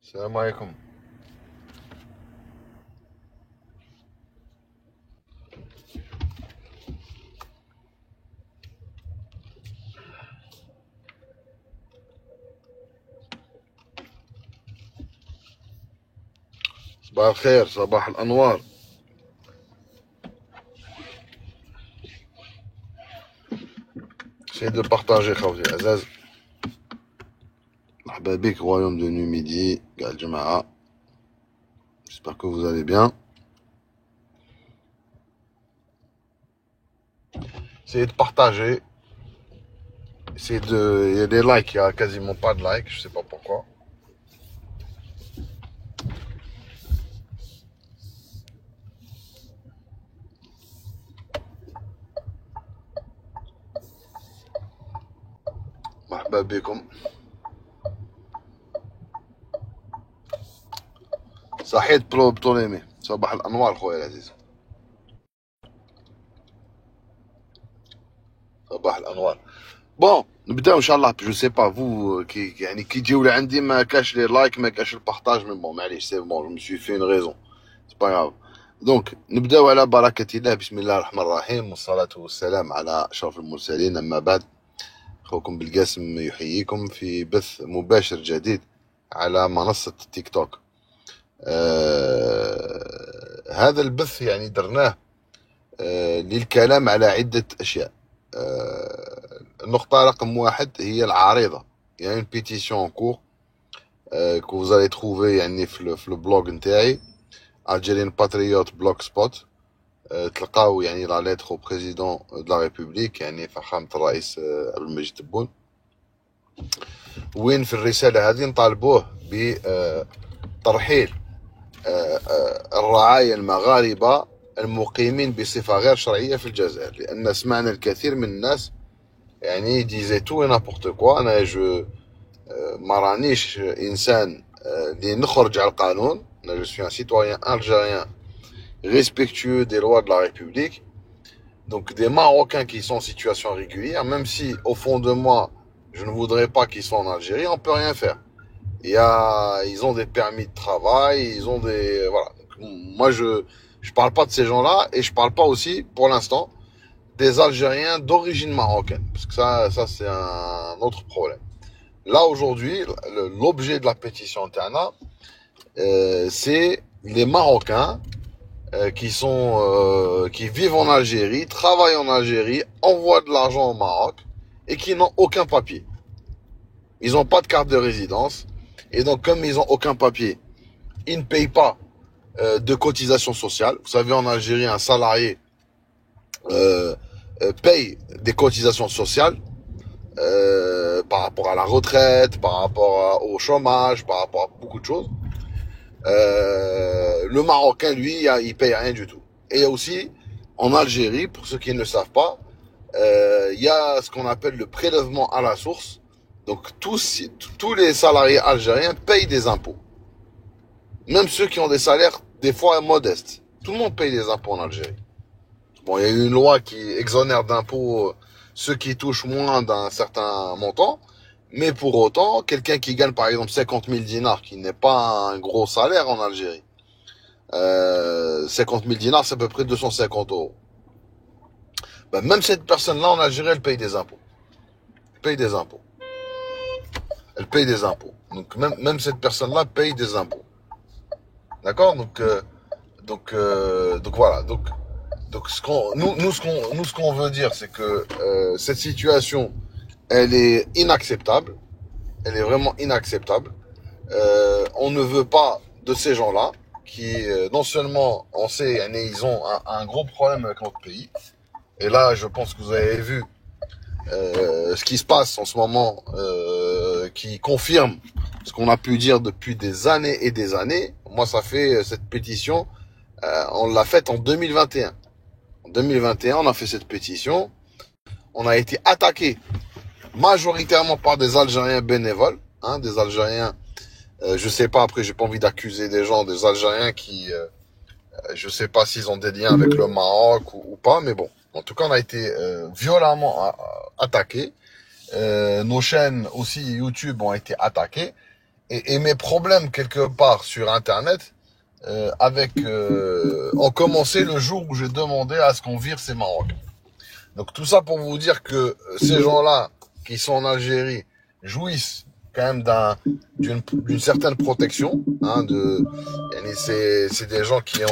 السلام عليكم. صباح الخير، صباح الأنوار. Essayez de partager خوتي العزاز. مرحبا بك رويوم دو نوميدي كاع الجماعة. J'espère que vous allez bien. Essayez de partager. Essayez de... Il y a des likes, il y a quasiment pas de likes, je sais pas pourquoi. مرحبا بكم. صحيت بطوليمي. صباح الأنوار خويا العزيز. صباح الأنوار. بون نبداو ان شاء الله. جو سي با فو كي يعني كي تجيو لعندي ما كاش لي لايك ما كاش البارطاج، مي بون معليش سي بون جو مسوي في اون ريزون سي با غاف. دونك نبداو على بركة الله. بسم الله الرحمن الرحيم، والصلاة والسلام على أشرف المرسلين. أما بعد، أخوكم بالقاسم يحييكم في بث مباشر جديد على منصة تيك توك. هذا البث يعني درناه للكلام على عدة أشياء. النقطة رقم واحد هي العريضة. يعني une pétition en cours que vous allez trouver يعني في البلوغ نتاعي Algerian Patriot Blogspot. تلقاو يعني لا ليتر au président de la République يعني فخامة الرئيس عبد المجيد تبون، وين في الرسالة هذه نطالبوه بترحيل الرعايا المغاربة المقيمين بصفة غير شرعية في الجزائر، لأن سمعنا الكثير من الناس يعني ديزي تو نابورت كوا. أنا جو ما رانيش إنسان اللي نخرج على القانون. أنا جو سوي ان سيتويان ألجيريان respectueux des lois de la République. Donc des Marocains qui sont en situation régulière, même si au fond de moi, je ne voudrais pas qu'ils soient en Algérie, on peut rien faire. Ils ont des permis de travail, ils ont des... Voilà. Donc, moi, je parle pas de ces gens-là, et je parle pas aussi, pour l'instant, des Algériens d'origine marocaine. Parce que ça c'est un autre problème. Là, aujourd'hui, l'objet de la pétition Tana, c'est les Marocains qui vivent en Algérie, travaillent en Algérie, envoient de l'argent au Maroc et qui n'ont aucun papier. Ils n'ont pas de carte de résidence, et donc comme ils n'ont aucun papier, ils ne payent pas de cotisation sociale. Vous savez, en Algérie, un salarié paye des cotisations sociales par rapport à la retraite, par rapport au chômage, par rapport à beaucoup de choses. Le Marocain, lui, il paye rien du tout. Et aussi, en Algérie, pour ceux qui ne le savent pas, il y a ce qu'on appelle le prélèvement à la source. Donc tous les salariés algériens payent des impôts. Même ceux qui ont des salaires des fois modestes. Tout le monde paye des impôts en Algérie. Bon, il y a une loi qui exonère d'impôts ceux qui touchent moins d'un certain montant. Mais pour autant, quelqu'un qui gagne par exemple 50 000 dinars, qui n'est pas un gros salaire en Algérie, 50 000 dinars, c'est à peu près 250 euros. Ben, même cette personne-là en Algérie, elle paye des impôts. Elle paye des impôts. Elle paye des impôts. Donc même cette personne-là paye des impôts. D'accord. Donc voilà. Donc ce qu'on veut dire, c'est que cette situation, elle est inacceptable. Elle est vraiment inacceptable. On ne veut pas de ces gens-là qui, non seulement, on sait, ils ont un gros problème avec notre pays. Et là, je pense que vous avez vu ce qui se passe en ce moment, qui confirme ce qu'on a pu dire depuis des années et des années. Moi, ça fait cette pétition, on l'a faite en 2021. En 2021, on a fait cette pétition. On a été attaqué majoritairement par des Algériens bénévoles, hein, des Algériens, je sais pas, après j'ai pas envie d'accuser des gens, des Algériens qui, je sais pas s'ils ont des liens avec le Maroc ou pas, mais bon, en tout cas on a été violemment attaqués. Nos chaînes aussi YouTube ont été attaquées, et mes problèmes quelque part sur Internet ont commencé le jour où j'ai demandé à ce qu'on vire ces Marocains. Donc tout ça pour vous dire que ces gens-là qui sont en Algérie jouissent quand même d'une certaine protection. Hein, c'est des gens qui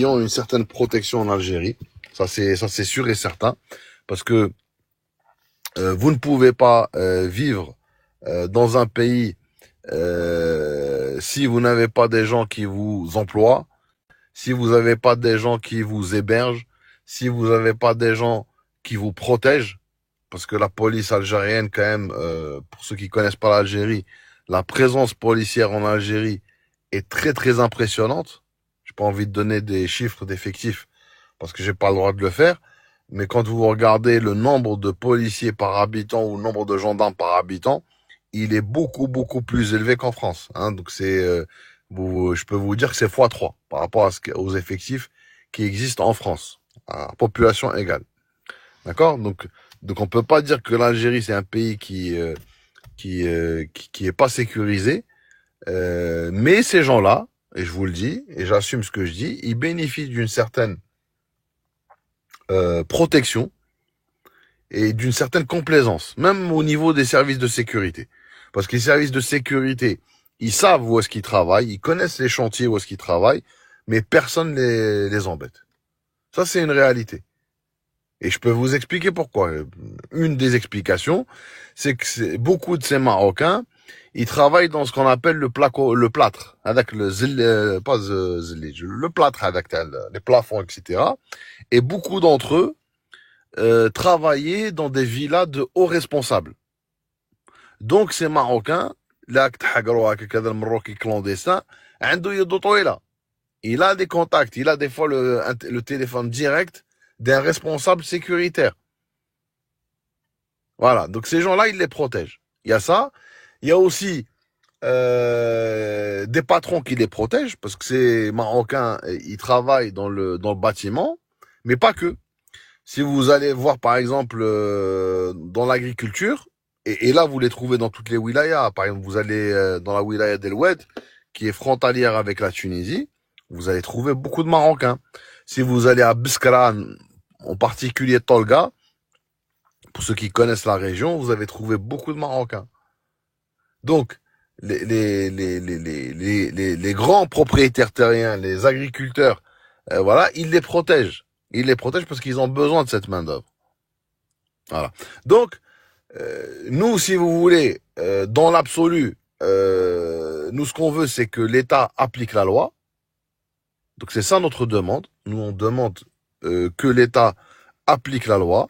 ont une certaine protection en Algérie. Ça c'est sûr et certain, parce que vous ne pouvez pas vivre dans un pays si vous n'avez pas des gens qui vous emploient, si vous n'avez pas des gens qui vous hébergent, si vous n'avez pas des gens qui vous protègent, parce que la police algérienne, quand même, pour ceux qui connaissent pas l'Algérie, la présence policière en Algérie est très très impressionnante. J'ai pas envie de donner des chiffres d'effectifs parce que j'ai pas le droit de le faire, mais quand vous regardez le nombre de policiers par habitant ou le nombre de gendarmes par habitant, il est beaucoup beaucoup plus élevé qu'en France. Hein. Donc je peux vous dire que c'est x3 par rapport aux effectifs qui existent en France, à population égale. D'accord? Donc on peut pas dire que l'Algérie c'est un pays qui est pas sécurisé, mais ces gens-là, et je vous le dis, et j'assume ce que je dis, ils bénéficient d'une certaine protection et d'une certaine complaisance, même au niveau des services de sécurité. Parce que les services de sécurité, ils savent où est-ce qu'ils travaillent, ils connaissent les chantiers où est-ce qu'ils travaillent, mais personne les embête. Ça, c'est une réalité. Et je peux vous expliquer pourquoi. Une des explications, c'est que beaucoup de ces Marocains, ils travaillent dans ce qu'on appelle le plâtre, avec le plâtre avec les plafonds, etc. Et beaucoup d'entre eux travaillaient dans des villas de hauts responsables. Donc ces Marocains, l'acte le Marocain clandestin, il a des contacts, il a des fois le téléphone direct d'un responsable sécuritaire. Voilà, donc ces gens-là, ils les protègent. Il y a ça. Il y a aussi des patrons qui les protègent, parce que ces Marocains, ils travaillent dans le bâtiment, mais pas que. Si vous allez voir, par exemple, dans l'agriculture, et là, vous les trouvez dans toutes les wilayas. Par exemple, vous allez dans la wilaya d'El Oued, qui est frontalière avec la Tunisie, vous allez trouver beaucoup de Marocains. Si vous allez à Biskra, en particulier Tolga, pour ceux qui connaissent la région, vous avez trouvé beaucoup de Marocains. Donc, les grands propriétaires terriens, les agriculteurs, voilà, ils les protègent. Ils les protègent parce qu'ils ont besoin de cette main-d'œuvre. Voilà. Donc, nous, si vous voulez, dans l'absolu, nous, ce qu'on veut, c'est que l'État applique la loi. Donc, c'est ça notre demande. Nous, on demande que l'État applique la loi.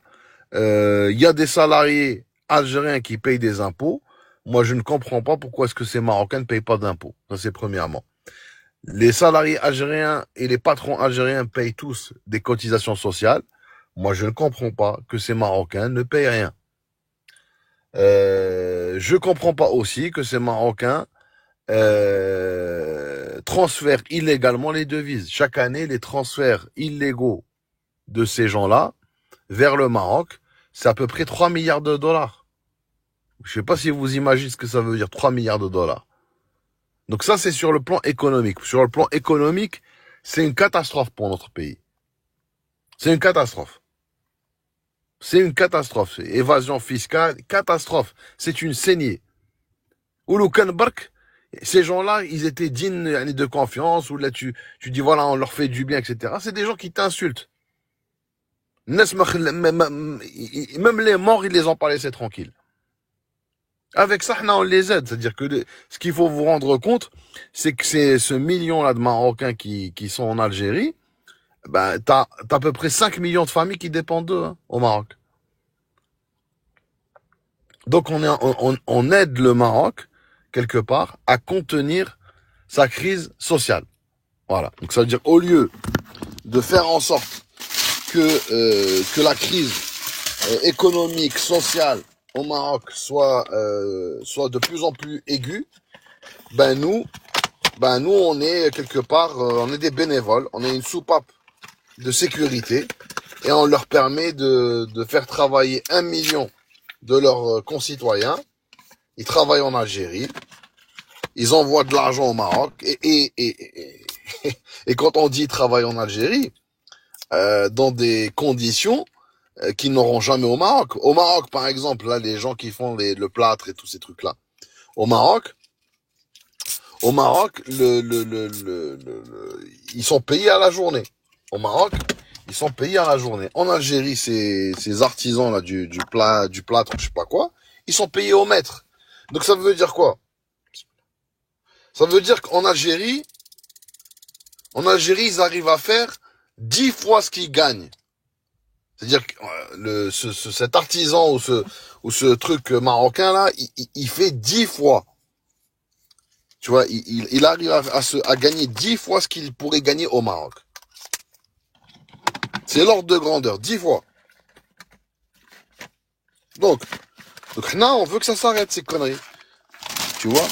Il y a des salariés algériens qui payent des impôts. Moi, je ne comprends pas pourquoi est-ce que ces Marocains ne payent pas d'impôts. Ça, c'est premièrement. Les salariés algériens et les patrons algériens payent tous des cotisations sociales. Moi, je ne comprends pas que ces Marocains ne payent rien. Je comprends pas aussi que ces Marocains transfèrent illégalement les devises. Chaque année, les transferts illégaux de ces gens-là vers le Maroc, c'est à peu près 3 milliards de dollars. Je sais pas si vous imaginez ce que ça veut dire, 3 milliards de dollars. Donc ça, c'est sur le plan économique. Sur le plan économique, c'est une catastrophe pour notre pays. C'est une catastrophe. C'est une catastrophe. Évasion fiscale, catastrophe. C'est une saignée. Ces gens-là, ils étaient dignes de confiance, ou là tu dis voilà, on leur fait du bien, etc. C'est des gens qui t'insultent. Même les morts, ils les ont pas laissés tranquilles. Avec ça, on les aide. C'est-à-dire que ce qu'il faut vous rendre compte, c'est que c'est ce million-là de Marocains qui sont en Algérie, ben, t'as à peu près 5 millions de familles qui dépendent d'eux, hein, au Maroc. Donc on aide le Maroc, quelque part, à contenir sa crise sociale. Voilà. Donc ça veut dire, au lieu de faire en sorte que la crise économique, sociale au Maroc soit de plus en plus aiguë, ben nous on est quelque part, on est des bénévoles, on est une soupape de sécurité, et on leur permet de faire travailler 1 million de leurs concitoyens ils travaillent en Algérie, ils envoient de l'argent au Maroc, et quand on dit travailler en Algérie, dans des conditions qu'ils n'auront jamais au Maroc. Au Maroc, par exemple, là, les gens qui font le plâtre et tous ces trucs-là. Au Maroc, ils sont payés à la journée. Au Maroc, ils sont payés à la journée. En Algérie, ces artisans là du plâtre, je sais pas quoi, ils sont payés au mètre. Donc ça veut dire quoi? Ça veut dire qu'en Algérie, ils arrivent à faire 10 fois ce qu'ils gagnent. C'est-à-dire que cet artisan ou ce truc marocain là, il fait 10 fois. Tu vois, il arrive à gagner 10 fois ce qu'il pourrait gagner au Maroc. C'est l'ordre de grandeur, 10 fois. Donc là, on veut que ça s'arrête ces conneries. Tu vois?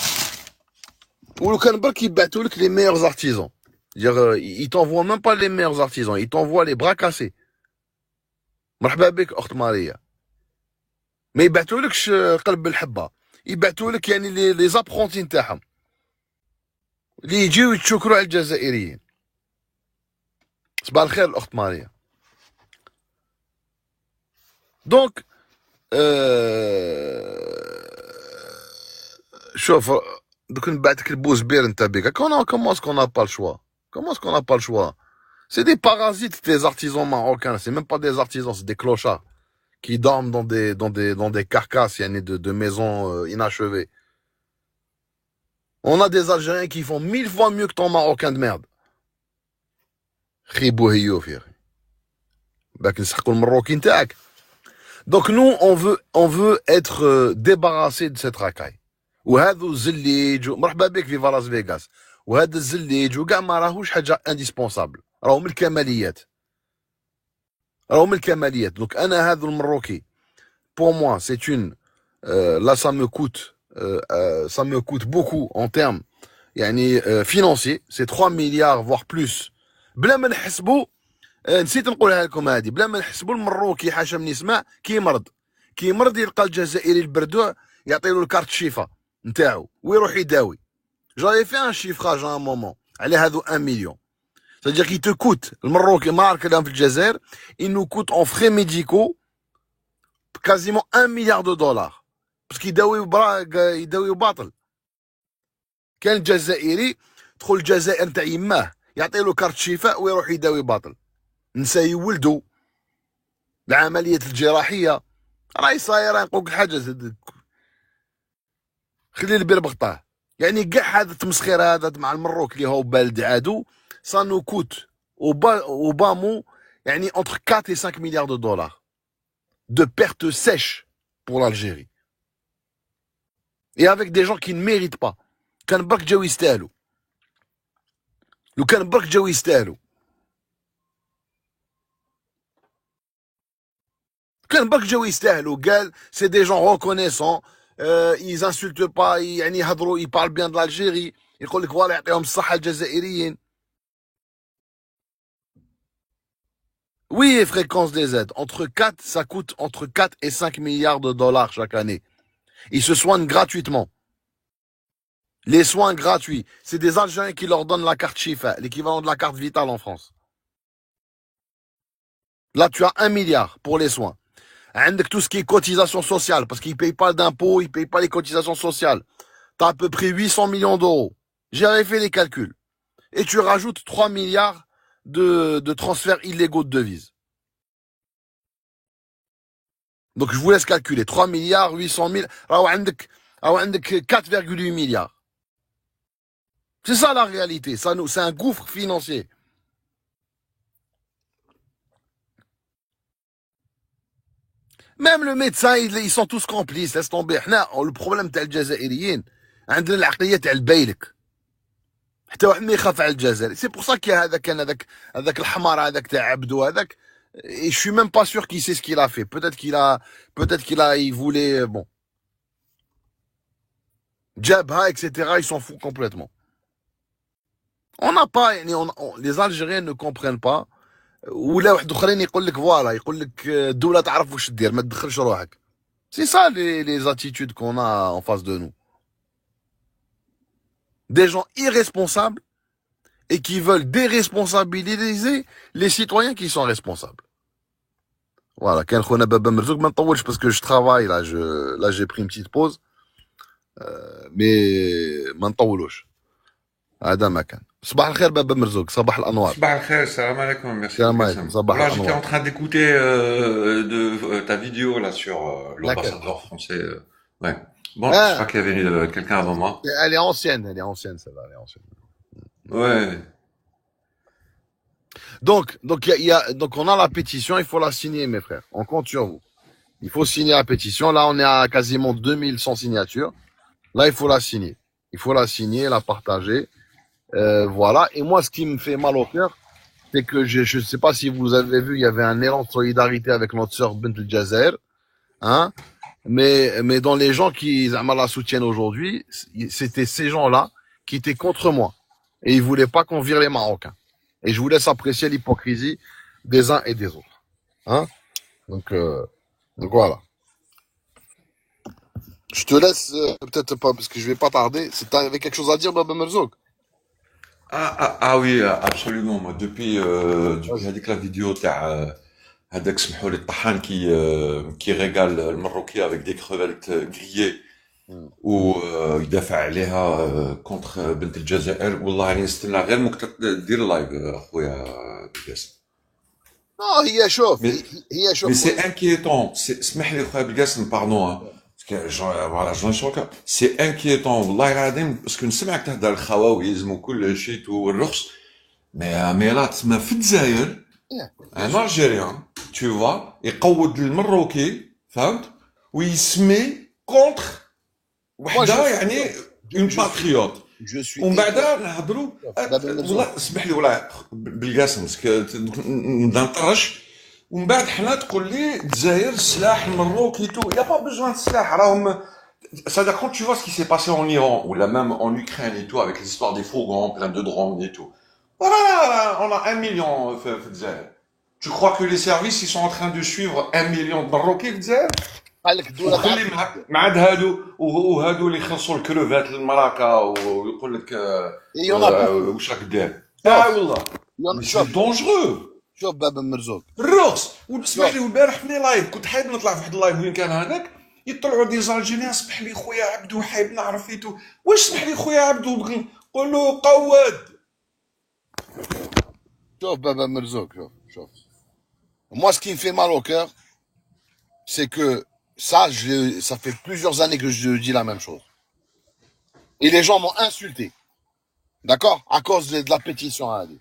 Ou le Canberra qui bat les meilleurs artisans. C'est-à-dire, ils t'envoient même pas les meilleurs artisans, ils t'envoient les bras cassés. مرحبا بك اخت ماريا. ما يبعثولكش قلب الحبه، يبعثولك يعني لي زابرونتي نتاعهم اللي يجيو يتشكروا على الجزائريين. صباح الخير الاخت ماريا. دونك شوف دوك نبعثك البوزبير نتا بك. Comment est-ce qu'on n'a pas le choix? Comment est-ce qu'on n'a pas le choix? C'est des parasites, des artisans marocains. C'est même pas des artisans, c'est des clochards qui dorment dans des carcasses, il y a de maisons inachevées. On a des Algériens qui font 1000 fois mieux que ton Marocain de merde. Donc nous, on veut être débarrassé de cette racaille. وهذا الزليج مرحبا بك في لاس فيغاس. وهذا الزليج وكاع ما راهوش حاجه انديسبونسابل، راهو من الكماليات. Donc انا هذا المروكي pour moi c'est une là ça me coûte beaucoup en termes يعني financiers, c'est 3 milliards voire plus. بلا ما نحسبوا نسيت نقولها لكم هذه، بلا ما نحسبوا المروكي حاشا من يسمع كيمرض يلقى الجزائري البردوع يعطيله الكارت شيفا نتاعو ويروح يداوي. J'avais fait un chiffrage à un moment على هذو 1 million. C'est-à-dire qu'il te coûte المروكي مارك اللي في الجزائر il nous coûte en frais médicaux quasiment 1 milliard de dollars parce يداوي باطل. كان الجزائري تدخل الجزائر نتاع يماه يعطيله كارت شفاء ويروح يداوي باطل. نسا يولدوا العملية الجراحية راهي صايرة. نقولك الحاجة خلي البير بغطاه. يعني كاع هذا التمسخير هذا مع المروك اللي هو بالد عادو ça nous coûte au bas mot يعني entre 4 et 5 milliards de dollars de pertes sèches pour l'Algérie. Et avec des gens qui ne méritent pas. كان برك جاو يستاهلوا. لو كان برك جاو يستاهلوا. كان برك جاو يستاهلوا. قال c'est des gens reconnaissants. ils insultent pas يعني يهضروا ils parlent bien de l'Algérie. يقول لك والله يعطيهم الصحة الجزائريين. Oui, fréquence des aides. Ça coûte entre 4 et 5 milliards de dollars chaque année. Ils se soignent gratuitement. Les soins gratuits. C'est des Algériens qui leur donnent la carte Chifa, l'équivalent de la carte vitale en France. Là, tu as 1 milliard pour les soins. Avec tout ce qui est cotisation sociale, parce qu'ils ne payent pas d'impôts, ils ne payent pas les cotisations sociales. Tu as à peu près 800 millions d'euros. J'avais fait les calculs. Et tu rajoutes 3 milliards de transferts illégaux de devises. Donc je vous laisse calculer. 3 milliards, 800 000. Alors, 4,8 milliards. C'est ça la réalité. C'est un gouffre financier. Même le médecin, ils sont tous complices. Laisse tomber. Le problème تاع الجزائريين عندنا العقلية تاع البايلك. حتى واحد ما يخاف على الجزائر. C'est pour ça qu'il y a هذاك الحمار هذاك تاع عبدو هذاك. Et je suis même pas sûr qu'il sait ce qu'il a fait. Peut-être il voulait, bon. Djabha, etc., ils s'en foutent complètement. On n'a pas, les Algériens ne comprennent pas. ولا واحد اخرين يقول لك فوالا يقول لك الدولة تعرف واش دير ما تدخلش روحك. C'est ça les attitudes qu'on a en face de nous. Des gens irresponsables et qui veulent déresponsabiliser les citoyens qui sont responsables. Voilà, كان خونا بابا مرزوق ما نطولش parce que je travaille là j'ai pris une petite pause mais ما نطولوش هذا ما كان صباح الخير بابا مرزوق صباح الانوار Sabah al-khair, salam alaikum, merci السلام عليكم Belkacem. صباح Voilà, j'étais en الانوار train d'écouter ta vidéo là sur d'accord l'ambassadeur français. Ouais. Bon, je ah, crois qu'il y avait quelqu'un avant moi. elle est ancienne celle-là elle est ancienne Ouais. donc on a la pétition il faut la signer mes frères on compte sur vous il faut signer la pétition là on est à quasiment 2100 signatures là il faut la signer la partager voilà et moi ce qui me fait mal au cœur c'est que je ne sais pas si vous avez vu, il y avait un élan de solidarité avec notre sœur Bint El Jazer, hein. Mais dans les gens qui Zama la soutiennent aujourd'hui, c'était ces gens-là qui étaient contre moi. Et ils voulaient pas qu'on vire les Marocains. Et je vous laisse apprécier l'hypocrisie des uns et des autres. Hein. Donc, donc voilà. Je te laisse, peut-être pas, parce que je vais pas tarder. C'est t'avais quelque chose à dire, Baba Merzouk? Oui, absolument. Moi, depuis Vas-y. هذيك la vidéo تاع هذاك سمحوا لي الطحان qui régale le Marocain avec des crevettes grillées Hmm. ويدافع عليها كونتر بنت الجزائر. والله راني نستنى غير موك دير لايف اخويا بقاسم. Non, Mais هي mais شوف c'est inquiétant. اسمح لي اخويا بقاسم باردون parce que voilà j'en ai sur le cas. C'est inquiétant والله العظيم باسكو نسمعك تهدر الخواويزم وكل شيء والرخص. Mais là تسمى في الجزائر bien un sûr. Algérien tu vois يقود المروكي فهمت ويسمي contre Moi, وحده يعني je, اون je suis, باتريوت. je suis ومن بعد étonné. نهضروا Baba Merzouk. والله اسمح لي والله بالقاسم نبدا نطرش. ومن بعد حنا تقول لي الجزائر السلاح المروكي تو يا با بوزوان de السلاح راهم. C'est-à-dire quand tu vois ce qui s'est passé en Iran ou là même en Ukraine et tout avec l'histoire des fourgons pleins de drones et tout. Voilà, on a 1 million في الجزائر. Tu crois que les services ils sont en train de suivre 1 million de Marocains في الجزائر؟ قال لك الدولة وخلي تعرف مع هادو وهادو اللي يخلصوا الكروفات للمراكا ويقول لك il y en a beaucoup. واش راك داير. شوف والله مي سي شوف دونجرو شوف بابا مرزوق الرقص. واسمح شوف لي والبارح في لي لايف كنت حايب نطلع في واحد اللايف وين كان هذاك يطلعوا دي زالجيريان. اسمح لي خويا عبدو حايب نعرف فيتو واش اسمح لي خويا عبدو قول له قود. شوف بابا مرزوق شوف moi ce qui me fait mal au cœur c'est que ça fait plusieurs années que je dis la même chose et les gens m'ont insulté d'accord à cause de la pétition à Ali.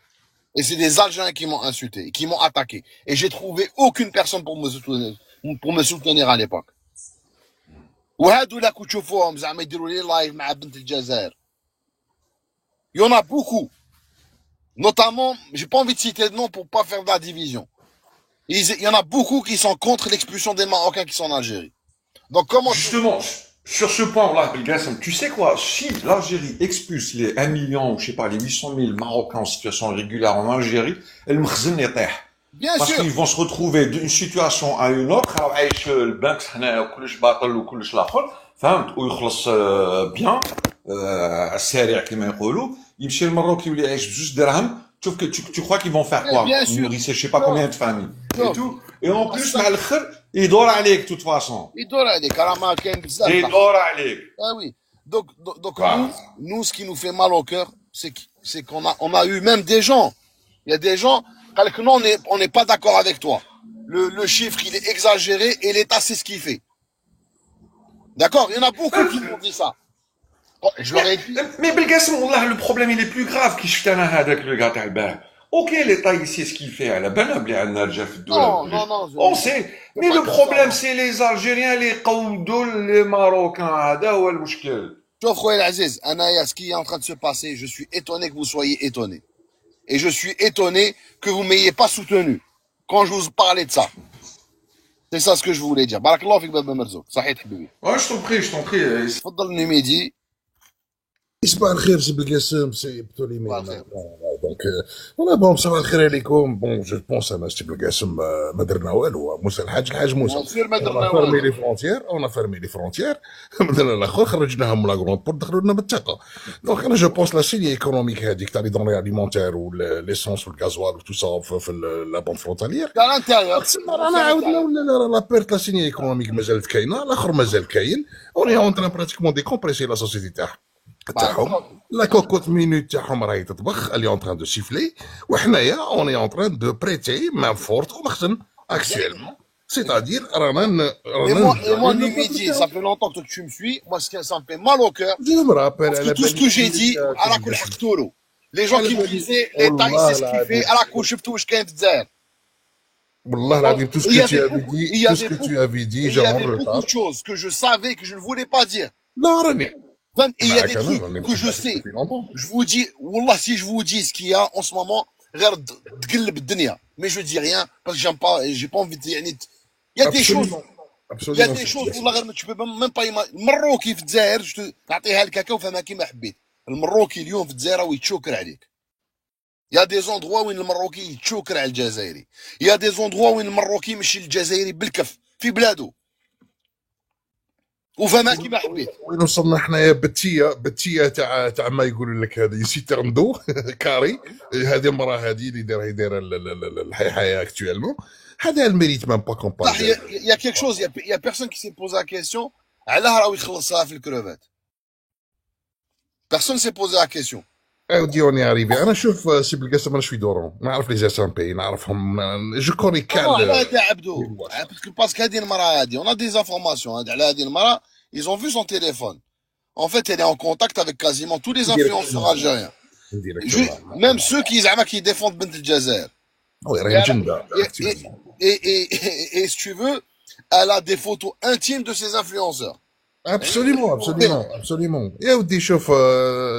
Et c'est des Algériens qui m'ont insulté et qui m'ont attaqué et j'ai trouvé aucune personne pour me soutenir à l'époque وهادو اللي راكم تشوفوهم زعما يديروا لي لايف مع بنت الجزائر il y en a beaucoup notamment j'ai pas envie de citer de nom pour pas faire de la division il y en a beaucoup qui sont contre l'expulsion des Marocains qui sont en Algérie donc comment Justement, sur ce point-là, Belgassem, tu sais quoi? Si l'Algérie expulse les 1 million, ou je sais pas, les 800 000 Marocains en situation irrégulière en Algérie, elle m'khzen يطيح. bien Parce sûr qu'ils vont se retrouver d'une situation à une autre. راهو عايش البنك هنا وكلش باطل وكلش الاخر فهمت ويخلص بيان على السريع كما يقولوا يمشي للمروكي يولي يعيش بجوج درهم. Tu crois qu'ils vont faire mais quoi? bien sûr Nourrir je sais pas شوف combien de familles et شوف tout. Et en plus الصح مع الاخر يدور عليك de toute façon. يدور عليك راه ما كاين بزاف يدور عليك. ah oui donc Voilà. nous ce qui nous fait mal au cœur c'est qu'on a eu même des gens il y a des gens que non on n'est pas d'accord avec toi le chiffre il est exagéré et l'État c'est ce qu'il fait d'accord il y en a beaucoup qui m'ont dit ça oh, je leur ai dit Mais Belgassem, والله le problème il est plus grave كي شفت انا هذاك لو كاع تاع البارح. اوكي ليطا يسي سكي في على بالنا بلي عندنا رجال في الدوله non non اون je سي. c'est مي pas لو comme ça بروبليم non. سي لي زالجيريان اللي يقودوا لي ماروكان هذا هو المشكل. شوف خويا العزيز انا ce qui est en train de se passer je suis étonné que vous soyez étonné et je suis étonné que vous m'ayez pas soutenu quand je vous parlais de ça c'est ça ce que je voulais dire بارك الله فيك بابا مرزوق صحيت حبيبي Ouais, je t'en prie. تفضل نميدي صباح الخير سي بالقاسم سي بتولي صباح مين الخير دونك فوالا بون صباح الخير عليكم. بون جو بونس انا سي بالقاسم ما درنا والو. موسى الحاج موسى بيان سور ما اون درنا فيرمي والو. لي فرونتيير مثلا الاخر خرجناها من لا كروند بور دخلوا لنا بالثقه. دونك انا جو بونس لا سيني ايكونوميك هذيك تاع لي دوني اليمونتير وليسونس والغازوال وتو سا في لا بون فرونتالير كان انتيريور تسمى رانا عاودنا ولا لا بيرت لا سيني ايكونوميك مازالت كاينه، الاخر مازال كاين. اوني اون تران براتيكمون ديكومبريسي لا سوسيتي تاعهم. لا كوكوت مينوت تاعهم راهي تطبخ، اللي اون تران دو سيفلي، وحنايا اوني اون تران دو بريتي مان فورت ونخزن اكسيلمون. سيتادير رانا Et moi, le midi, ça fait longtemps que tu me suis. Moi, ça me fait mal au cœur. جو مرابل Parce que على tout ce que j'ai dit, à la cool حكتولو. Les gens qui me disaient, l'État, il sait ce qu'il fait. À la cool, شفتوا واش كاين في الجزائر. والله العظيم tout ce Il y que tu avait avais beaucoup, dit, il y tout ce avait que tu beaucoup, avais dit, il y j'ai en avait beaucoup retard. de choses que je savais que je ne voulais pas dire. لا راني Enfin, et il y a des معك انا trucs راني que je متبعك sais. depuis longtemps. Je vous dis, wallah, si je vous dis ce qu'il y a en ce moment, غير تقلب الدنيا. Mais je dis rien parce que j'aime pas, j'ai pas envie de يعني. Il y a des choses. Absolument. Il y a des choses والله غير tu peux même pas المروكي في الجزائر نعطيها لك هكا وفهمها كيما حبيت. المروكي اليوم في الجزائر ويتشوكر عليك. Il y a des endroits وين المروكي يتشوكر على الجزائري. Il y a des endroits وين المروكي ماشي الجزائري بالكف في بلاده. وفهمها كيما حبيت. وين وصلنا حنايا بتيه تاع ما يقولوا لك هذه سيترندو كاري. هذه المراه هذه اللي دايره الحياه اكتويلمون. هذا الميريت مام با كومباري. صح il y a quelque chose il y a personne qui s'est posé la question علاه راهو يخلصها في الكروفات. Personne s'est posé la question. اودي اوني اريفي. انا شوف سي بالقاسم انا شوي دورون، نعرف لي زاس ان بي، نعرفهم جو كوني كال. على هذا عبدو باسكو هذه المراه هذه on a des informations على هذه المراه. Ils ont vu son téléphone. En fait, elle est en contact avec quasiment tous les influenceurs algériens. Même ceux qui défendent بنت الجزائر. وي راهي جنده. Et si tu veux, elle a des photos intimes de ces influenceurs. ابسوليومون يا ودي شوف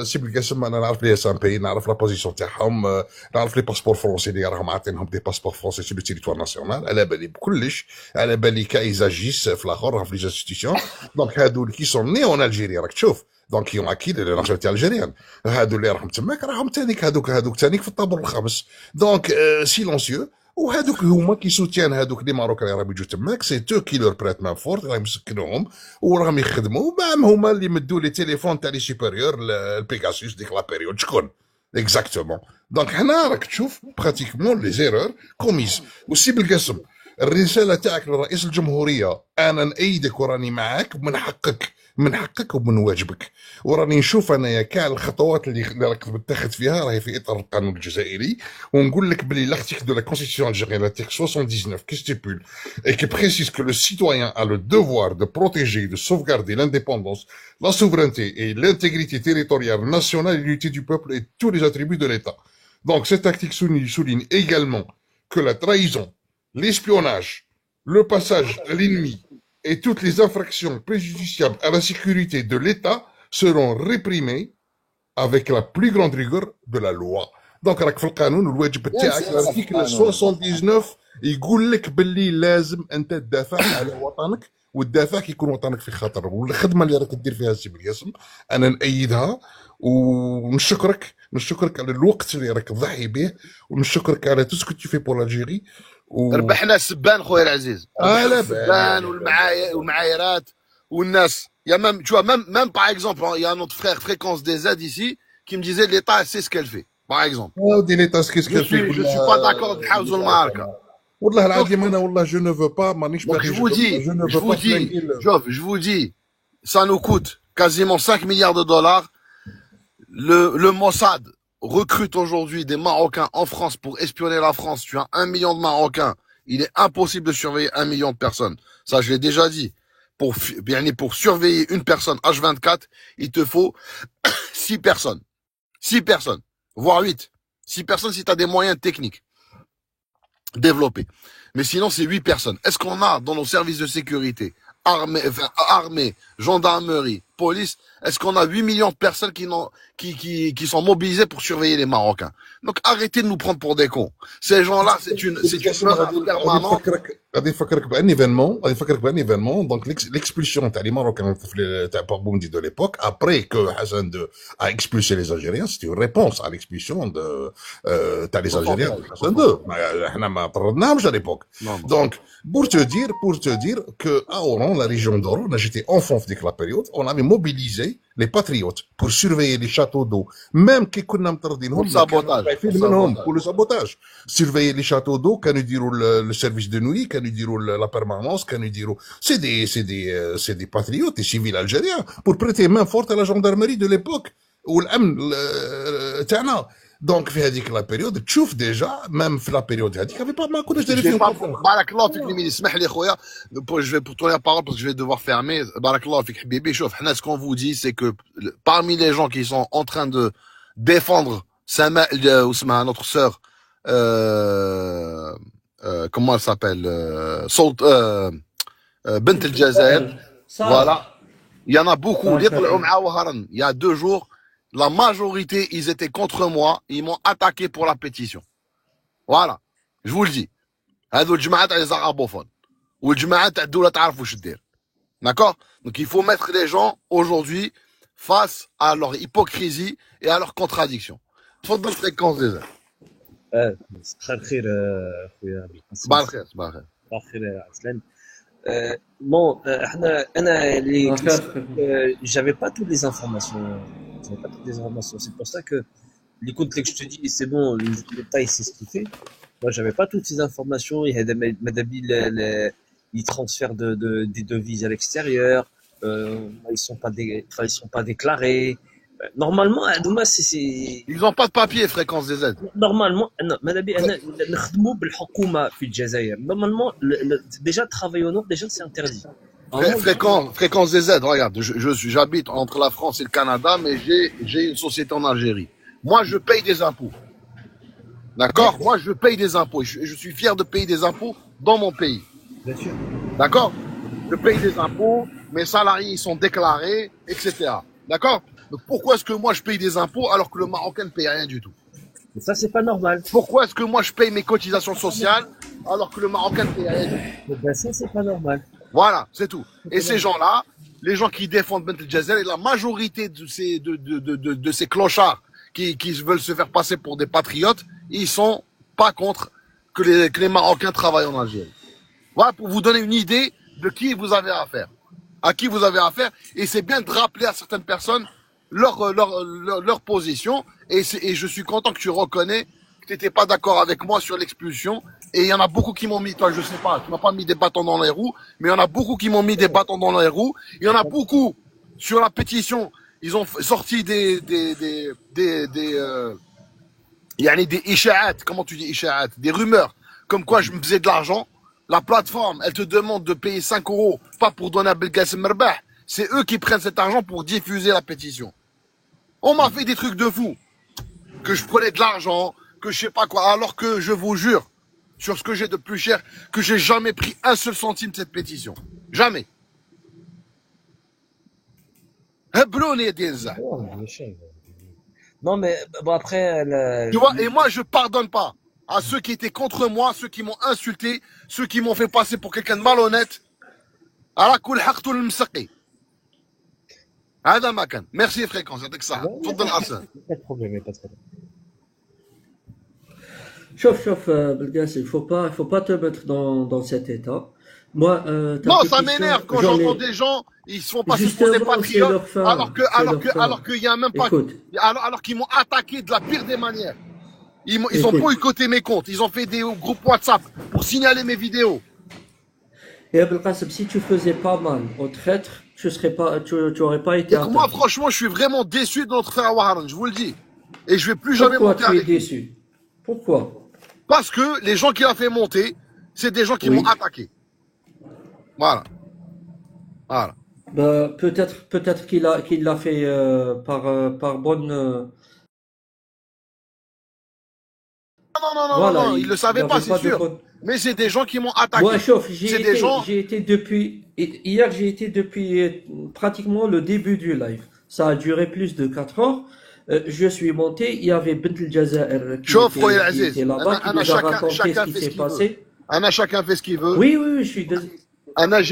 سي بالقاسم انا نعرف لي اس ام بي، نعرف لا بوزيسيون تاعهم، نعرف لي باسبور فرونسي اللي راهم عاطينهم دي باسبور فرونسي سي بالتيريتوار ناسيونال، على بالي بكلش، على بالي كايزاجيس في الاخر راهم في لي انستيتيسيون. دونك هادو اللي كي سون ني اون الجيري راك تشوف، دونك يوم اكيد لي ناسيوناليتي الجيريان، هادو اللي راهم تماك راهم تانيك هادوك تانيك في الطابور الخامس. دونك سيلونسيو. وهذوك هما كي سوتيان هذوك لي ماروك اللي راهم يجوا تماك سي تو كي لور بريت مان فورت راهم مسكنوهم وراهم يخدموا معاهم. هما اللي مدوا لي تيليفون تاع لي سوبيريور البيغاسوس ديك لا بيريود شكون اكزاكتومون. دونك حنا راك تشوف براتيكمون لي زيرور كوميز. والسي بالقاسم الرساله تاعك لرئيس الجمهوريه انا نأيدك وراني معاك، من حقك ومن واجبك، وراني نشوف انايا كاع الخطوات اللي راك تتخذ فيها راهي في اطار القانون الجزائري. ونقول لك بلي l'article de la constitution algérienne, l'article 79 qui stipule et qui précise que le citoyen a le devoir de protéger et de sauvegarder l'indépendance, la souveraineté et l'intégrité territoriale nationale et l'unité du peuple et tous les attributs de l'État. Donc cet article souligne également que la trahison, l'espionnage, le passage à l'ennemi et toutes les infractions préjudiciables à la sécurité de l'État seront réprimées avec la plus grande rigueur de la loi. Donc راك في القانون والواجب تاعك الارتيكل 79 يقول لك باللي لازم انت تدافع على وطنك، والدافع كيكون وطنك في خطر. والخدمه اللي راك دير فيها سي بالقاسم انا نأيدها، ونشكرك على الوقت اللي راك تضحي به، ونشكرك على تو سكو تو في بور الجيري. ربحنا السبان خويا العزيز، السبان والمعايرات والناس. يا ميم tu vois même par exemple il y a notre frère Fréquence des aides ici qui me disait l'État sait ce qu'elle fait par exemple. ودي ليتا سكيس كيف je suis pas d'accord بحاوزوا المعركه. والله العظيم انا والله je ne veux pas مانيش باغي. je vous dis ça nous coûte quasiment 5 milliards de dollars. Le Mossad recrute aujourd'hui des Marocains en France pour espionner la France. Tu as 1 million de Marocains. Il est impossible de surveiller 1 million de personnes. Ça, je l'ai déjà dit. Pour surveiller une personne H24, il te faut 6 personnes. 6 personnes. Voire 8. 6 personnes si tu as des moyens techniques développés. Mais sinon, c'est 8 personnes. Est-ce qu'on a dans nos services de sécurité armés, gendarmerie, police, est-ce qu'on a 8 millions de personnes qui sont mobilisées pour surveiller les Marocains? Donc arrêtez de nous prendre pour des cons. Ces gens-là, c'est une menace permanente. غادي نفكرك بان ايفينمون دونك l'expulsion تاع لي ماروكان تاع بومدي de l'époque après que Hassan II a expulsé les Algériens, c'était une réponse à l'expulsion de تاع les Algériens de Hassan II. احنا ما طردناهمش à l'époque. Donc pour te dire que à Oran, la région d'Oran, là j'étais enfant dès la période, on avait mobilisé les patriotes pour surveiller les châteaux d'eau, même qui كنا مطردينهم pour le sabotage. Surveiller les châteaux d'eau, كانوا يديروا le service de nuit, كانوا يديروا la permanence, كانوا يديروا c'est des patriotes, des civils algériens pour prêter main forte à la gendarmerie de l'époque والامن تاعنا. Donc في هذيك la période تشوف déjà même في la période هذيك avait pas ما كناش دايرين فيهم. بارك الله فيك لمين اسمح لي خويا je vais pour tourner la parole parce que je vais devoir fermer. بارك الله فيك حبيبي. شوف حنا ce qu'on vous dit c'est que parmi les gens qui sont en train de défendre Ousmane, notre sœur, comment elle s'appelle, Bint El Jazair. Voilà. Il y en a beaucoup. Il y a 2 jours, la majorité, ils étaient contre moi. Ils m'ont attaqué pour la pétition. Voilà. Je vous le dis. هذو الجماعة تاع les arabophones. Ou الجماعة تاع الدولة تعرف واش دير. D'accord? Donc il faut mettre les gens aujourd'hui face à leur hypocrisie et à leur contradiction. تفضل fréquence des heures. صباح الخير خويا عبد القاسم. صباح الخير صباح الخير. صباح الخير يا عسلان. بون انا اللي j'avais pas toutes les informations. J'avais pas toutes les informations. C'est pour ça que les comptes que je te dis, c'est bon, l'État il sait ce qu'il fait. Moi j'avais pas toutes ces informations. Il y a des Madabi ils transfèrent des devises à l'extérieur. Ils sont pas déclarés. Normalement, ils n'ont pas de papier, fréquence des aides. Normalement, normalement, déjà travailler au nord, déjà c'est interdit. Fréquence des aides, regarde, j'habite entre la France et le Canada, mais j'ai une société en Algérie. Moi, je paye des impôts. D'accord? Moi, je paye des impôts. Je suis fier de payer des impôts dans mon pays. Bien sûr. D'accord? Je paye des impôts, mes salariés ils sont déclarés, etc. D'accord? Donc pourquoi est-ce que moi je paye des impôts alors que le Marocain ne paye rien du tout? Mais ça c'est pas normal. Pourquoi est-ce que moi je paye mes cotisations sociales alors que le Marocain ne paye rien du tout? Ben ça c'est pas normal. Voilà, c'est tout. Et ces gens-là, les gens qui défendent Bint El Jazair, et la majorité de ces clochards qui veulent se faire passer pour des patriotes, ils sont pas contre que les Marocains travaillent en Algérie. Voilà pour vous donner une idée de qui vous avez affaire. À qui vous avez affaire. Et c'est bien de rappeler à certaines personnes leur position. Et je suis content que tu reconnais que tu n'étais pas d'accord avec moi sur l'expulsion. Et il y en a beaucoup qui m'ont mis, toi je sais pas, tu m'as pas mis des bâtons dans les roues, mais il y en a beaucoup qui m'ont mis des bâtons dans les roues. Il y en a beaucoup sur la pétition. Ils ont sorti des isha'at, comment tu dis isha'at, des rumeurs, comme quoi je me faisais de l'argent. La plateforme, elle te demande de payer 5 €, pas pour donner à Belkacem Merbah. C'est eux qui prennent cet argent pour diffuser la pétition. On m'a fait des trucs de fou. Que je prenais de l'argent, que je sais pas quoi, alors que je vous jure, sur ce que j'ai de plus cher, que j'ai jamais pris un seul centime de cette pétition. Jamais. Non mais bon après... Tu vois, et moi je pardonne pas à ceux qui étaient contre moi, ceux qui m'ont insulté, ceux qui m'ont fait passer pour quelqu'un de malhonnête. Merci fréquence, avec ça. Pas de problème, pas de problème. شوف بالقاسم, il faut pas te mettre dans cet état. Moi, non, ça m'énerve quand j'entends des gens, ils se font passer pour des patriotes, alors qu'il y a même pas, alors qu'ils m'ont attaqué de la pire des manières. Ils ont boycotté mes comptes, ils ont fait des groupes WhatsApp pour signaler mes vidéos. Et Abdelkassim, si tu faisais pas mal au traître, tu aurais pas été attaqué. Moi, franchement, je suis vraiment déçu de notre frère Waharan, je vous le dis. Et je vais plus jamais monter avec lui. Pourquoi tu es déçu? Pourquoi? Parce que les gens qui l'ont fait monter, c'est des gens qui m'ont attaqué. Voilà. Voilà. Bah, peut-être qu'il l'a fait par bonne. Non, il le savait pas, c'est sûr. Mais c'est des gens qui m'ont attaqué. Moi, chauffe, C'est des gens. j'ai été Hier, j'ai été depuis pratiquement le début du live. Ça a duré plus de 4 heures. Je suis monté, il y avait Bint El Jazair شوف خويا qui العزيز était là-bas, qui انا nous a raconté ce chacun qui fait ce s'est qu'il veut. passé. Chacun fait ce qu'il veut. Oui, oui, oui, je suis désolé. Oui.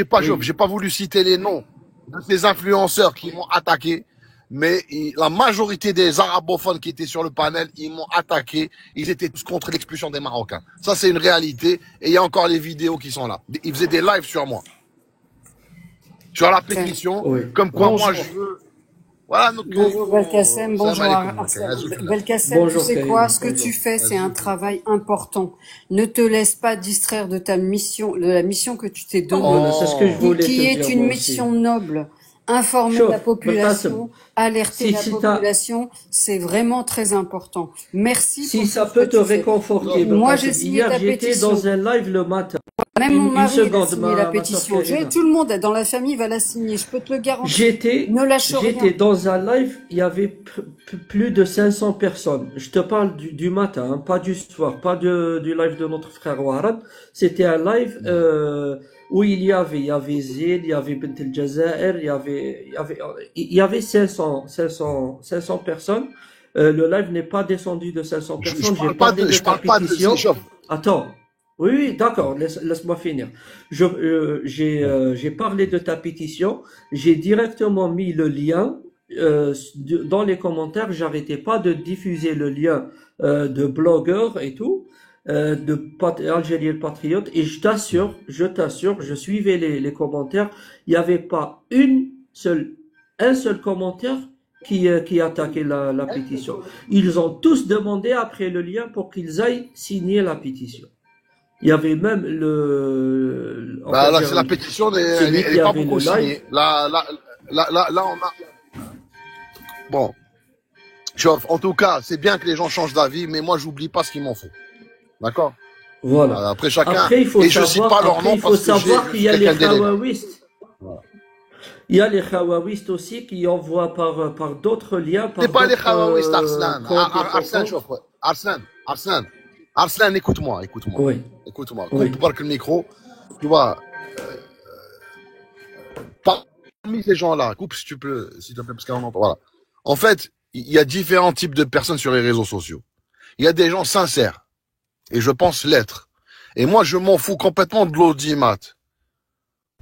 J'ai pas voulu citer les noms de ces influenceurs qui m'ont attaqué, mais la majorité des arabophones qui étaient sur le panel, ils m'ont attaqué. Ils étaient tous contre l'expulsion des Marocains. Ça, c'est une réalité. Et il y a encore les vidéos qui sont là. Ils faisaient des lives sur moi, sur la pétition, Oui. comme quoi moi Bonjour. je veux. Voilà, donc. Bonjour Belkacem, bonjour salam alaikum. Arslan. Belkacem, tu Bonjour, sais Karim. quoi? Ce que Bonjour. tu fais, c'est un travail important. Ne te laisse pas distraire de ta mission, de la mission que tu t'es donnée, Voilà, c'est ce que je voulais qui te est dire une moi aussi. mission noble. Informer Chauffe, la population, Belkacem, alerter la si t'as, population, c'est vraiment très important. Merci pour si ça tout ce peut que te tu fais. réconforter, Moi, j'ai Belkacem, signé hier ta j'étais pétition. dans un live le matin. Même mon Une mari, il a seconde, signé la ma soeur pétition. Karina. Tout le monde dans la famille va la signer. Je peux te le garantir. Ne lâche J'étais rien. dans un live, il y avait plus de 500 personnes. Je te parle du matin, hein, pas du soir, pas du live de notre frère Ouarad. C'était un live où il y avait Zid, il y avait Bint El Jazair, il y avait 500 personnes. Le live n'est pas descendu de 500 personnes. J'ai parlé de ta pétition. Attends. Oui, oui, d'accord, laisse-moi finir. J'ai parlé de ta pétition, j'ai directement mis le lien dans les commentaires, j'arrêtais pas de diffuser le lien de blogueurs et tout, Algérien Patriote, et je t'assure, je suivais les commentaires, il n'y avait pas un seul commentaire qui attaquait la pétition. Ils ont tous demandé après le lien pour qu'ils aillent signer la pétition. Il y avait même Bah là, c'est la pétition, elle est pas beaucoup signée. Là, on a. Bon. Chauffe. En tout cas, c'est bien que les gens changent d'avis, mais moi, j'oublie pas ce qu'ils m'ont fait. D'accord? Voilà. Après, chacun. Après, il faut et savoir, je cite pas leur nom il faut parce que savoir qu'il y a les khawawistes. Voilà. Il y a les khawawistes aussi qui envoient par d'autres liens. C'est pas les khawawistes, Arslan. Arslan, écoute-moi. Oui. Écoute-moi. Oui. Coupe le micro. Tu vois, parmi ces gens-là, coupe si tu peux, s'il te plaît, parce qu'on entend. Voilà. En fait, il y a différents types de personnes sur les réseaux sociaux. Il y a des gens sincères. Et je pense l'être. Et moi, je m'en fous complètement de l'audimat.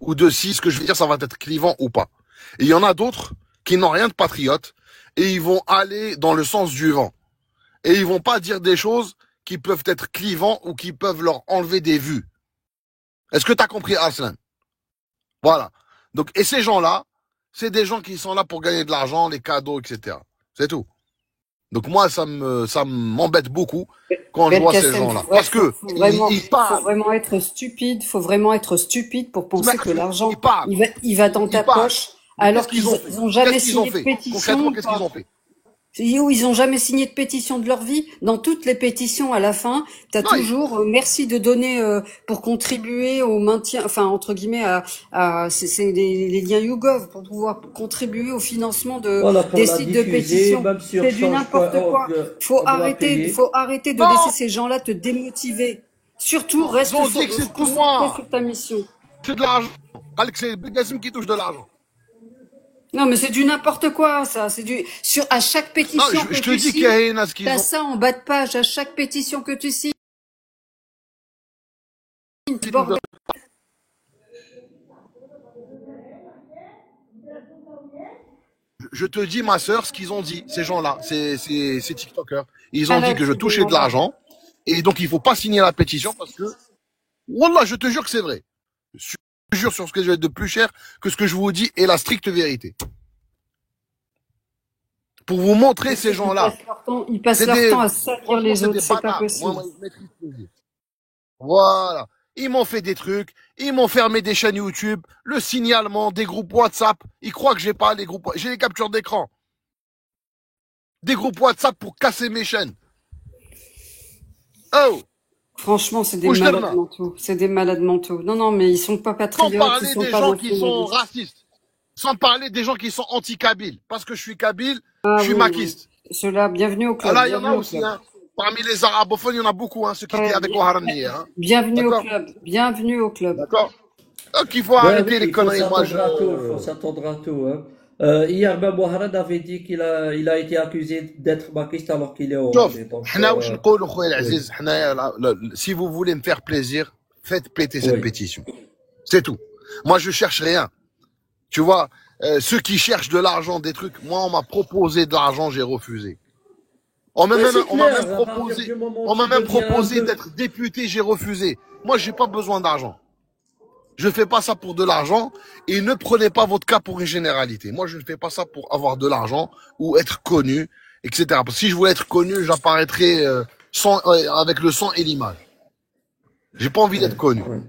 Ou de si ce que je veux dire, ça va être clivant ou pas. Et il y en a d'autres qui n'ont rien de patriote et ils vont aller dans le sens du vent. Et ils vont pas dire des choses qui peuvent être clivants ou qui peuvent leur enlever des vues. Est-ce que tu as compris, Arslan? Voilà. Donc, et ces gens-là, c'est des gens qui sont là pour gagner de l'argent, les cadeaux, etc. C'est tout. Donc moi, ça m'embête beaucoup quand je vois ces gens-là. Parce que ils parlent. Faut vraiment être stupide. Faut vraiment être stupide pour penser que l'argent, il va dans ta poche, alors qu'ils ont jamais signé de pétition. Concrètement, qu'est-ce qu'ils ont fait? Où ils ont jamais signé de pétition de leur vie. Dans toutes les pétitions, à la fin, t'as toujours merci de donner pour contribuer au maintien, enfin entre guillemets, c'est les liens YouGov pour pouvoir contribuer au financement des sites de pétition. C'est du n'importe quoi. Faut arrêter de laisser ces gens-là te démotiver. Surtout reste sur ta mission. C'est de l'argent. C'est Belkacem qui touche de l'argent. Non, mais c'est du n'importe quoi, ça. C'est à chaque pétition que tu signes, t'as ça en bas de page, à chaque pétition que tu signes. Je te dis, ma sœur, ce qu'ils ont dit, ces gens-là, ces TikTokers. Ils ont dit que je touchais de l'argent. Et donc, il faut pas signer la pétition parce que, wallah, je te jure que c'est vrai. Je te jure sur ce que je vais être de plus cher que ce que je vous dis est la stricte vérité. Pour vous montrer ces gens-là. Ils passent leur temps à servir les autres, c'est pas possible. Voilà. Ils m'ont fait des trucs, ils m'ont fermé des chaînes YouTube, le signalement, des groupes WhatsApp. Ils croient que j'ai pas les groupes, j'ai les captures d'écran. Des groupes WhatsApp pour casser mes chaînes. Oh! Franchement, c'est des malades mentaux. C'est des malades mentaux. Non, mais ils sont pas patriotes. Sans parler des gens qui sont racistes. Sans parler des gens qui sont anti-kabyles. Parce que je suis kabyle, je suis maquiste. Ceux-là, bienvenue au club. Ah là, il y en a aussi, hein. Parmi les arabophones, il y en a beaucoup, hein, ceux qui étaient avec Ouharani, hein. Bienvenue au club. Bienvenue au club. D'accord. Donc il faut Ben arrêter oui, les il faut conneries. Moi, s'attendre à tout, il faut s'attendre à tout, hein. Hier, ben Mohamed avait dit il a été accusé d'être maquiste alors qu'il est au شوف Rwanda. Donc, حنا واش نقولوا خويا oui, العزيز حنايا si vous voulez me faire plaisir faites péter cette oui. pétition, c'est tout. Moi je cherche rien, tu vois. Ceux qui cherchent de l'argent, des trucs, moi on m'a proposé de l'argent, j'ai refusé. On m'a Mais même c'est on m'a clair, même à partir proposé du moment où on m'a tu même deviens un proposé peu... d'être député, j'ai refusé. Moi j'ai pas besoin d'argent. Je fais pas ça pour de l'argent et ne prenez pas votre cas pour une généralité. Moi, je ne fais pas ça pour avoir de l'argent ou être connu, etc. Parce que si je voulais être connu, j'apparaîtrais avec le sang et l'image. J'ai pas envie Ouais, d'être connu. ouais.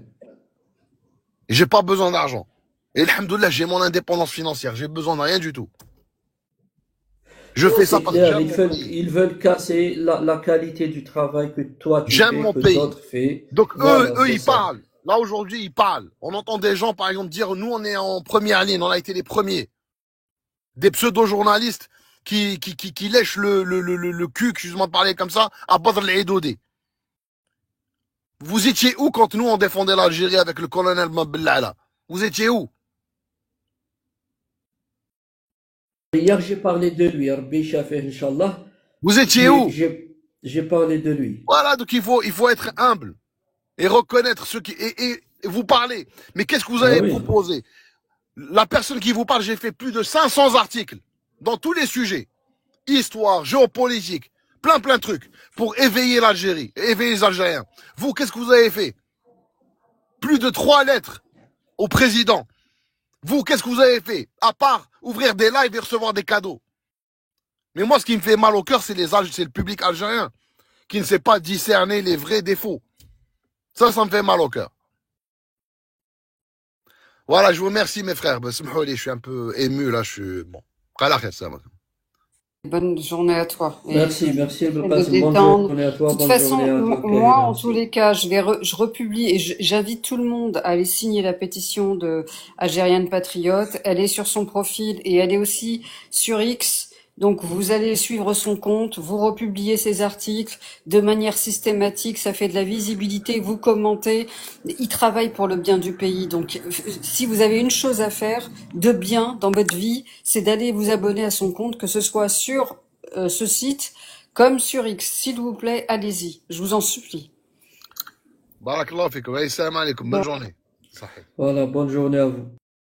Et j'ai pas besoin d'argent. Et alhamdoulilah, j'ai mon indépendance financière. J'ai besoin de rien du tout. Je Non, fais ça c'est parce que clair, j'aime mon pays. ils veulent casser la qualité du travail que toi tu J'aime fais, mon que pays. d'autres font. Donc Voilà, eux, c'est ils ça. parlent. Là, aujourd'hui, ils parlent. On entend des gens, par exemple, dire, nous, on est en première ligne. On a été les premiers. Des pseudo-journalistes qui lèchent le cul, excuse-moi de parler comme ça, à Badr el-Eidoudi. Vous étiez où quand nous on défendait l'Algérie avec le colonel Mabella? Vous étiez où? Hier, j'ai parlé de lui, Rabbi Shafir, Inch'Allah. Vous étiez où? J'ai parlé de lui. Voilà, donc il faut être humble et reconnaître ceux qui et vous parlez. Mais qu'est-ce que vous Ah avez oui. proposé? La personne qui vous parle, j'ai fait plus de 500 articles dans tous les sujets. Histoire, géopolitique, plein de trucs pour éveiller l'Algérie, éveiller les Algériens. Vous, qu'est-ce que vous avez fait? Plus de 3 lettres au président. Vous, qu'est-ce que vous avez fait? À part ouvrir des lives et recevoir des cadeaux. Mais moi, ce qui me fait mal au cœur, c'est le public algérien qui ne sait pas discerner les vrais défauts. Ça me fait mal au cœur. Voilà, je vous remercie, mes frères. Je suis un peu ému, là, je suis... Bon. Bonne journée à toi. Merci, Et de de passer une bonne détendre. journée à De toi, toute bonne façon, journée à toi, moi, Karina en tous aussi. les cas, je republie et j'invite tout le monde à aller signer la pétition de Algérienne Patriote. Elle est sur son profil et elle est aussi sur X. Donc, vous allez suivre son compte, vous republiez ses articles de manière systématique, ça fait de la visibilité, vous commentez. Il travaille pour le bien du pays. Donc, si vous avez une chose à faire de bien dans votre vie, c'est d'aller vous abonner à son compte, que ce soit sur ce site comme sur X. S'il vous plaît, allez-y. Je vous en supplie. Barakallahu fikum. Salam alaikum. Bonne journée. Sahih. Voilà, bonne journée à vous.